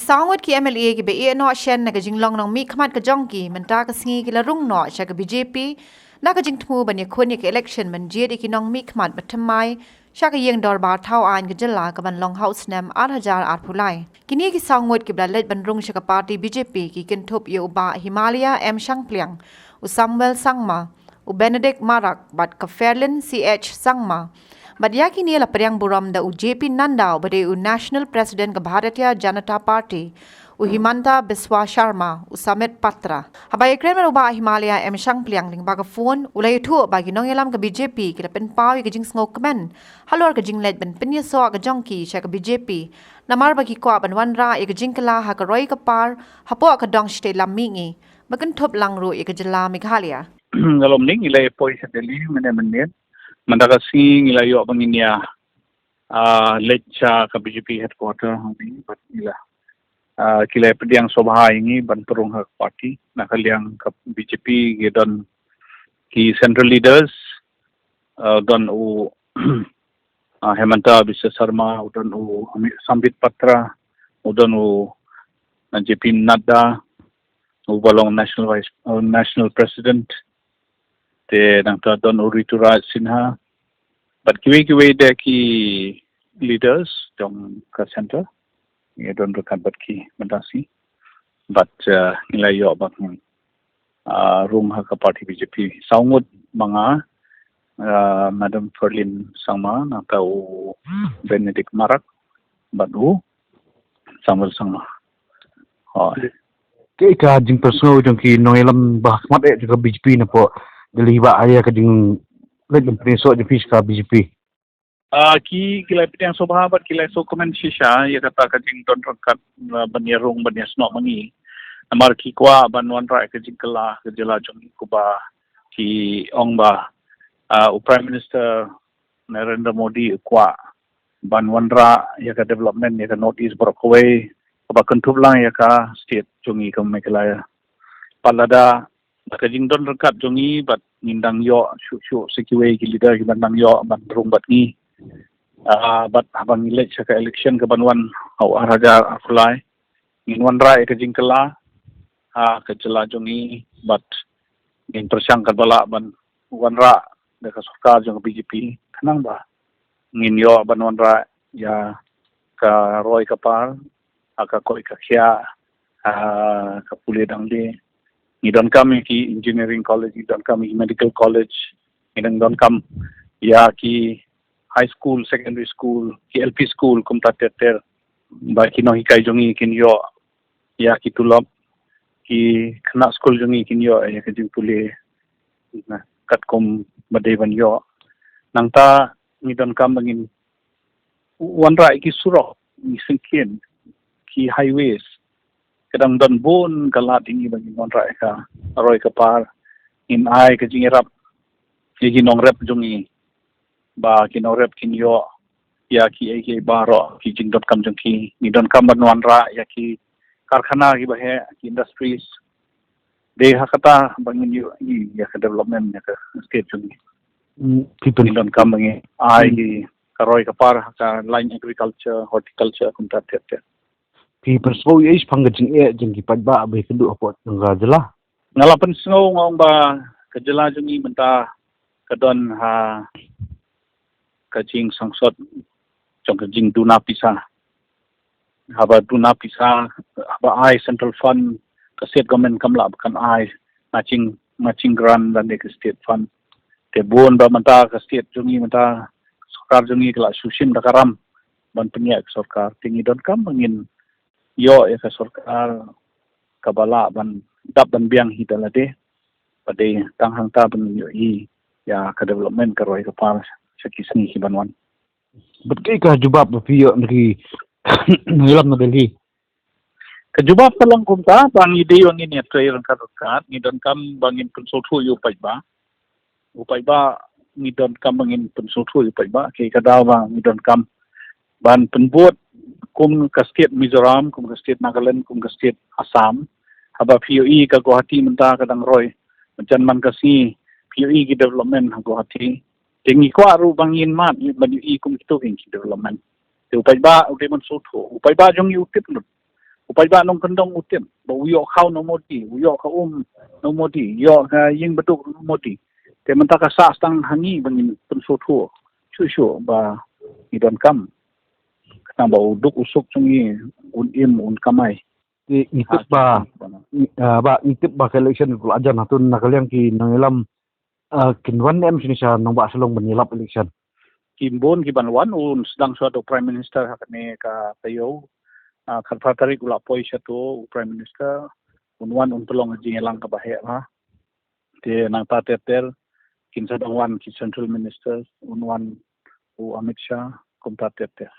sawat ki MLA ki be e no shen na ka jinglong nong mi khmat ka jong ki man ta ka singi ki la rung no sha ka BJP na ka jing thmu ban ye khon ye election man je de ki nong mi khmat bathamai sha ka yeng dor ba thau an ka jala ka ban long house nam 8000 at phulai kini ki sawat ki bla let ban rung sha ka party BJP ki kin thop ye uba Himalaya M Shangpliang u Samuel Sangma u Benedict Marak bat ka Fairlin CH Sangma Badyaki ni la pdiang burom da JP Nandao bade u National President ka Bharatiya Janata Party u Himanta Biswa Sharma u Samet Patra. Habay ekren man uba Himalaya M Shangpliang ling baga phone ulay thu bagi nongialam ka BJP kila pen pawi ka jing ngok men. Halor ka jing let ben penya so ka jongki sya ka BJP. Namar bagi kwa ban wanra e ka jing kala ha ka roi ka par hapo ka dong shte lamingi. Bagan top lang ro e ka jala Meghalaya. Ngalom ning ilay po sa deli men Mandakasing ilayo banginya lecha ka BJP headquarter hangni bat ila kilay pdiang sobha ingi ban perung hak party nakaliang ka BJP gedon ki central leaders don u Hemanta Biswa Sharma udon u Sambit Patra udon u JP Nadda u balong national president te nang ta don Rituraj Sinha but kiwe de ki leaders dong ka center ye don rekan bat ki mandasi but nilai yo bak room ha ka party BJP saungud mga Madam Fairlin Sangma nang ta u Benedict Marak but u Samuel Sangma ke ka jing personal jong ki nongialam bah mat e juga BJP na po dali ba aya ka ding let ng preso di fiska BJP ki kilay pdiang sobha bat kilay so comment shisha ya kata ka jing don rakat banyarung banyasno mangi amar ki kwa banwan ra ka jing kala ka jala jong ko ba ki ongba u Prime Minister Narendra Modi kwa banwan ra ya ka development ya ka Northeast Brockway ba kantup lang ya ka state jongi ka Meghalaya palada Nakajing don rekat jongi bat nindang yo shu sekiwe ki leader ki bandang yo ban rung bat ni bat abang elect sa ka election ka banwan au araja aflai nginwan ra ka jingkala ka jela jongi bat ngin persang ka bala ban wan ra da ka sarkar jong BJP kanang ba ngin yo banwan ra ya ka roi ka par ka koi ka khia ka pule dang de ni don kam ki engineering college ni don kam ki medical college ni don kam ya ki high school secondary school ki LP school kum ta ter ba ki no hikai jongi kin yo ya ki tulop ki khana school jongi kin yo ya ka jing pule na kat kom badai ban yo nang ta ni don kam bangin wanra ki surok ni singkin ki highways kadang don bon kalat ini bagi monra ka roi ka par in ai ka jingirap ki nong rep jongi ba ki nong rep kin yo ya ki ai baro ki jing dot kam jongki ni don kam ban ra ya ki karkhana ki bahe ki industries de hakata bangin yo ya ka development ya ka state jongi people ni don kam bangi ai ki karoi ka par ka line agriculture horticulture kum ta ter people so is pangajing e jing ki padba abai kedu apot nga jala ngalapan snow ngong ba kajala jungi menta kadon ha kajing sangsot jong kajing duna pisa haba duna pisa haba ai central fund ka state government kamla kan ai matching grant dan de state fund te bon ba menta ka state jungi menta sarkar jungi kala susim dakaram ban penyak sarkar tingi don kam mangin yo ya ka sarkar kabala ban dap ban biang hitala de pade tang hang ta ban yo i ya ka development ka roi ka par sakisni ki banwan but ke ka jubab piyo ngi ngilam na Delhi ka jubab talang kumta bang ide yo ngin ya trail ka rokat ni don kam bangin pensul thu yo upai ba ni don kam bangin pensul thu yo pai ba ke ka daw ba ni don kam ban penbuat kum ka state Mizoram kum ka state Nagaland kum ka state Assam haba POE ka Guwahati menta kadang roy macam man kasi POE ki development ha Guwahati tingi ko aru bangin mat ban i kum kitu ki development te upai ba ude man so tho upai ba jong yu tip lut upai ba nong kendong utim ba uyok kau no modi uyok ka no modi yo ka ying beduk no modi te mentaka sa stang hangi bangin pensotu chu ba idon kam kana ba uduk usuk chungi un kamai itip ba itip ba election ko ajan hatun nakaliang ki nongialam kinwan em sini sa nongbah Shillong menilap election kimbon kibanwan un sedang suatu prime minister hakne ka tayo kharpatari gula poi satu prime minister unwan untolong jingelang ka bahe ha te nang ta teter kin sadangwan ki central minister unwan u Amit Shah kumta teter